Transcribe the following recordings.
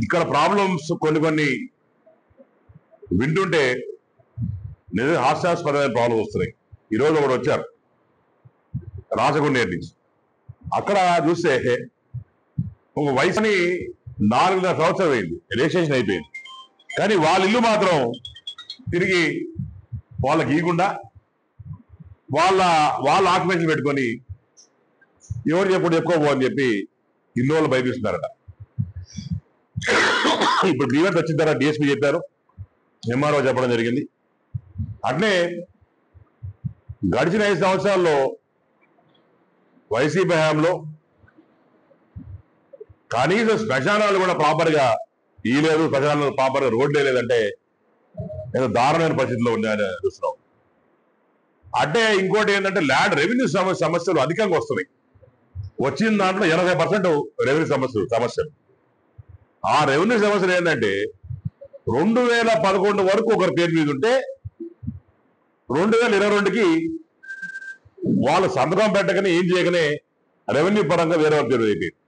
ఇక్కడ ప్రాబ్లమ్స్ కొన్ని వింటుంటే నిజంగా హాస్యాస్పదమైన ప్రాబ్లమ్స్ వస్తున్నాయి. ఈరోజు ఒకడు వచ్చారు రాజగుండేరు నుంచి. అక్కడ చూస్తే ఒక వయసుని 4.5 సంవత్సరం అయింది, రిజిస్ట్రేషన్ అయిపోయింది. కానీ వాళ్ళ ఇల్లు మాత్రం తిరిగి వాళ్ళకి ఇవ్వకుండా వాళ్ళ ఆక్యుపెన్షన్ పెట్టుకొని ఎవరు చెప్పుకోబో అని చెప్పి ఇల్లు వాళ్ళు భయపిస్తున్నారట. ఇప్పుడు బీవెంట్ వచ్చిన తర్వాత డిఎస్పీ చెప్పారు, ఎంఆర్ఓ చెప్పడం జరిగింది. అట్లే గడిచిన 5 సంవత్సరాల్లో వైసీపీ హయాంలో కనీసం శ్మశానాలు కూడా ప్రాపర్గా ఇయ్యలేదు, శ్మశానాలు ప్రాపర్గా రోడ్లే లేదంటే ఏదో దారుణమైన పరిస్థితిలో ఉన్నాయని చూస్తున్నాం. అంటే ఇంకోటి ఏంటంటే ల్యాండ్ రెవెన్యూ సమస్యలు అధికంగా వస్తున్నాయి. వచ్చిన దాంట్లో 80% రెవెన్యూ సమస్యలు. ఆ రెవెన్యూ సమస్యలు ఏంటంటే 2011 వరకు ఒకరి పేరు మీద ఉంటే 2022కి వాళ్ళు సంతకం పెట్టకనే ఏం చేయకనే రెవెన్యూ పరంగా వేరే వాళ్ళ పేరు అయిపోయింది.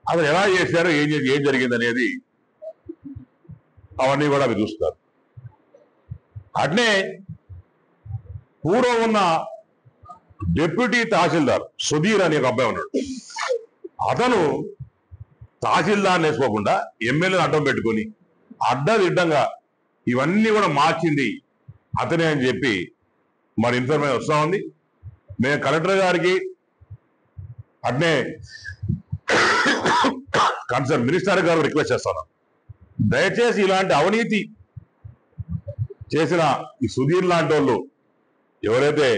అసలు ఎలా చేశారో ఏం జరిగింది అనేది అవన్నీ కూడా అవి చూస్తారు. అట్నే పూర్వం ఉన్న డిప్యూటీ తహసీల్దార్ సుధీర్ అనే ఒక అబ్బాయి ఉన్నాడు. అతను తహసీల్దార్ని వేసుకోకుండా ఎమ్మెల్యేని అడ్డం పెట్టుకొని అడ్డదిడ్డంగా ఇవన్నీ కూడా మార్చింది అతనే అని చెప్పి మరి ఇన్ఫర్మేషన్ వస్తా ఉంది. మేము కలెక్టర్ గారికి అట్నే కన్సర్న్ మినిస్టర్ గారు రిక్వెస్ట్ చేస్తాను, దయచేసి ఇలాంటి అవినీతి చేసిన ఈ సుధీర్ లాంటి వాళ్ళు ఎవరైతే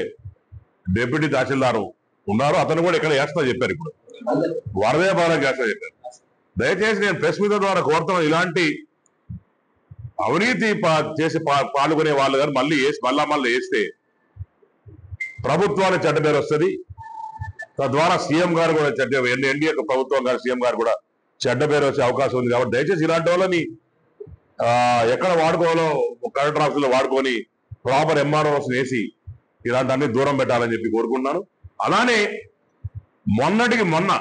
డిప్యూటీ తహసీల్దారు ఉన్నారో అతను కూడా ఇక్కడ వేస్తా చెప్పారు. ఇప్పుడు వరదేపాలెం చేస్తా చెప్పారు. దయచేసి నేను ప్రెస్ మీడియా ద్వారా కోరుతున్నాను, ఇలాంటి అవినీతి చేసి పాల్గొనే వాళ్ళు కానీ మళ్ళీ వేస్తే ప్రభుత్వానికి చెడ్డ పేరు వస్తుంది. తద్వారా సీఎం గారు కూడా ఎన్డీఏ ప్రభుత్వం గారు సీఎం గారు కూడా చెడ్డ పేరు వచ్చే అవకాశం ఉంది. కాబట్టి దయచేసి ఇలాంటి వాళ్ళని ఎక్కడ వాడుకోవాలో కలెక్టర్ ఆఫీసులో వాడుకొని ప్రాపర్ ఎంఆర్ఓస్ వేసి ఇలాంటి అన్ని దూరం పెట్టాలని చెప్పి కోరుకుంటున్నాను. అలానే మొన్నటికి మొన్న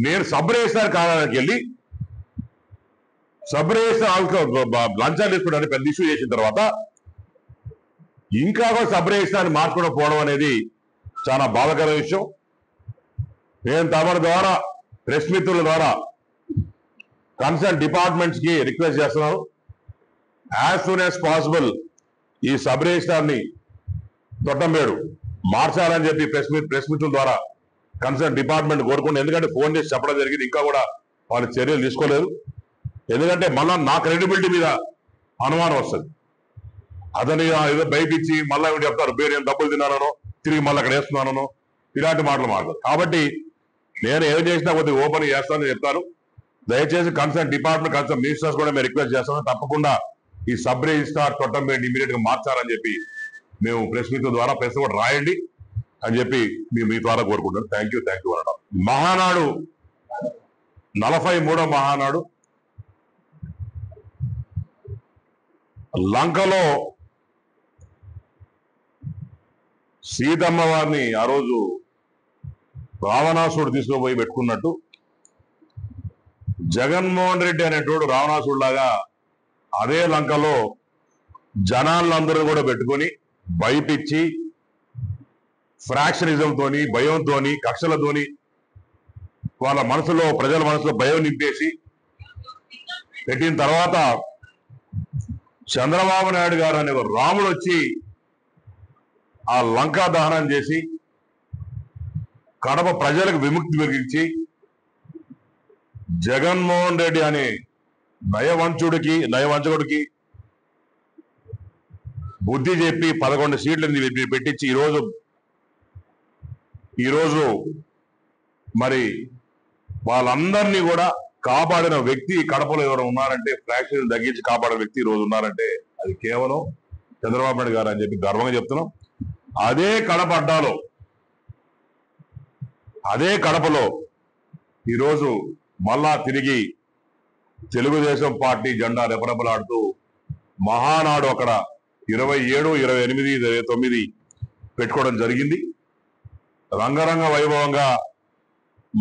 నేను సబ్ రిజిస్ట్రార్ కార్యాలయానికి వెళ్ళి సబ్ రిజిస్ట్రార్ లంచాలు తీసుకోవడానికి పెద్ద ఇష్యూ చేసిన తర్వాత ఇంకా కూడా సబ్ రిజిస్ట్రార్ని మార్చుకోవడం పోవడం అనేది చాలా బాధాకరమైన విషయం. నేను తమ ద్వారా ప్రెస్ మిత్రుల ద్వారా కన్సర్న్ డిపార్ట్మెంట్స్ కి రిక్వెస్ట్ చేస్తున్నాను, యాజ్ సూన్ యాజ్ పాసిబుల్ ఈ సబ్ రిజిస్ట్రార్ని తొట్టంబేడు మార్చాలని చెప్పి ప్రెస్ మిత్రుల ద్వారా కన్సర్న్ డిపార్ట్మెంట్ కోరుకుంటే, ఎందుకంటే ఫోన్ చేసి చెప్పడం జరిగింది, ఇంకా కూడా వాళ్ళు చర్యలు తీసుకోలేదు. ఎందుకంటే మళ్ళా నా క్రెడిబిలిటీ మీద అనుమానం వస్తుంది. అతని ఏదో బయటిచ్చి మళ్ళీ ఏమిటి చెప్తారు, పేరు ఏం డబ్బులు తిన్నానో తిరిగి మళ్ళీ అక్కడ వేస్తున్నానో ఇలాంటి మాటలు మాట్లాడు. కాబట్టి నేను ఏం చేసినా కొద్దిగా ఓపెన్ చేస్తానని చెప్తాను. దయచేసి కన్సర్న్ డిపార్ట్మెంట్ కన్సర్న్ మినిస్టర్స్ కూడా మేము రిక్వెస్ట్ చేస్తాను, తప్పకుండా ఈ సబ్ రిజిస్ట్రార్ తొట్టంబేడిని ఇమీడియట్ గా మార్చాలని చెప్పి మేము ప్రెస్ మీట్ ద్వారా ప్రెస్ కూడా రాయండి అని చెప్పి మీ ద్వారా కోరుకుంటాను. థ్యాంక్ యూ అనడం. మహానాడు 43వ మహానాడు లంకలో సీతమ్మ వారిని ఆ రోజు రావణాసుడు తీసుకుపోయి పెట్టుకున్నట్టు జగన్మోహన్ రెడ్డి అనేటోడు రావణాసుడు లాగా అదే లంకలో జనాలందరూ కూడా పెట్టుకొని భయపిచ్చి ఫ్రాక్షనిజంతోని భయంతోని కక్షలతోని వాళ్ళ మనసులో ప్రజల మనసులో భయం నింపేసి పెట్టిన తర్వాత చంద్రబాబు నాయుడు గారు అనే రాముడు వచ్చి ఆ లంకా దహనం చేసి కడప ప్రజలకు విముక్తి కలిగించి జగన్మోహన్ రెడ్డి అనే నయవంచకుడికి బుద్ధి చెప్పి 11 సీట్లని పెట్టించి ఈరోజు మరి వాళ్ళందరినీ కూడా కాపాడిన వ్యక్తి కడపలో ఎవరు ఉన్నారంటే, ఫ్రాక్షన్ తగ్గించి కాపాడిన వ్యక్తి ఈ రోజు ఉన్నారంటే అది కేవలం చంద్రబాబు నాయుడు గారు అని చెప్పి గర్వంగా చెప్తున్నాం. అదే కడపలో ఈరోజు మళ్ళా తిరిగి తెలుగుదేశం పార్టీ జెండా రెపరెపలాడుతూ మహానాడు అక్కడ 27, 28, 29 పెట్టుకోవడం జరిగింది. రంగరంగ వైభవంగా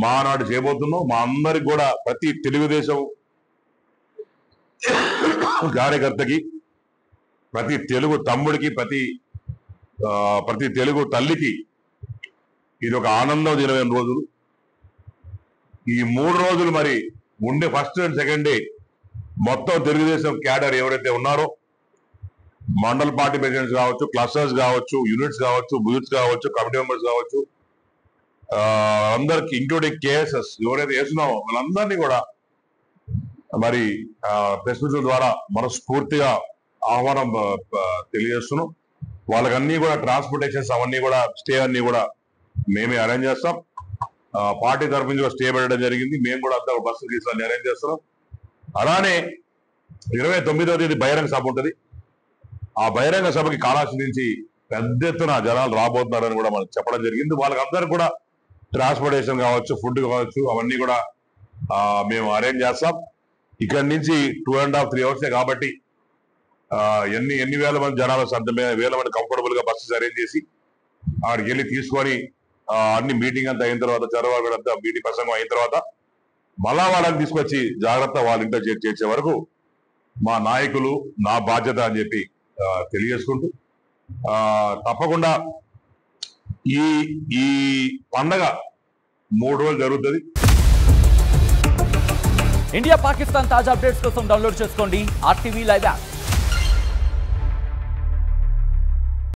మానాడు చేయబోతున్నాం. మా అందరికి కూడా ప్రతి తెలుగుదేశం కార్యకర్తకి, ప్రతి తెలుగు తమ్ముడికి, ప్రతి తెలుగు తల్లికి ఇది ఒక ఆనందం దినమైన రోజులు. ఈ 3 రోజులు మరి ఉండే ఫస్ట్ అండ్ సెకండ్ డే మొత్తం తెలుగుదేశం క్యాడర్ ఎవరైతే ఉన్నారో, మండల్ పార్టీ ప్రెసిడెంట్స్ కావచ్చు, క్లస్టర్స్ కావచ్చు, యూనిట్స్ కావచ్చు, బూత్స్ కావచ్చు, కమిటీ మెంబర్స్ కావచ్చు, అందరికి ఇంక్లూడింగ్ కేఎస్ఎస్ ఎవరైతే వేస్తున్నామో వాళ్ళందరినీ కూడా మరి ప్రెస్ మీట్ల ద్వారా మనస్ఫూర్తిగా ఆహ్వానం తెలియజేస్తున్నాం. వాళ్ళకన్నీ కూడా ట్రాన్స్పోర్టేషన్స్ అవన్నీ కూడా స్టే అన్ని కూడా మేమే అరేంజ్ చేస్తాం. పార్టీ తరఫు నుంచి స్టే పెట్టడం జరిగింది. మేము కూడా అంతా బస్సు తీసుకొని అరేంజ్ చేస్తున్నాం. అలానే 29వ తేదీ బహిరంగ సభ ఉంటుంది. ఆ బహిరంగ సభకి కాళహస్తి నుంచి పెద్ద ఎత్తున జనాలు రాబోతున్నారని కూడా మనకు చెప్పడం జరిగింది. వాళ్ళకందరికి కూడా ట్రాన్స్పోర్టేషన్ కావచ్చు, ఫుడ్ కావచ్చు, అవన్నీ కూడా మేము అరేంజ్ చేస్తాం. ఇక్కడి నుంచి 2.5-3 hours కాబట్టి ఎన్ని వేల మంది జనాలు వేల మంది కంఫర్టబుల్ గా బస్సెస్ అరేంజ్ చేసి అక్కడికి వెళ్ళి తీసుకొని అన్ని మీటింగ్ అంతా అయిన తర్వాత, చంద్రబాబు అంతా మీటింగ్ ప్రసంగం అయిన తర్వాత మళ్ళా వాళ్ళని తీసుకొచ్చి జాగ్రత్త వాళ్ళ ఇంట్లో చేర్చే వరకు మా నాయకులు నా బాధ్యత అని చెప్పి తెలియజేసుకుంటూ తప్పకుండా ఈ పండగ 3 రోజులు జరుగుతుంది. ఇండియా పాకిస్తాన్ తాజా అప్డేట్స్ కోసం డౌన్లోడ్ చేసుకోండి RTV లైవ్ యాప్.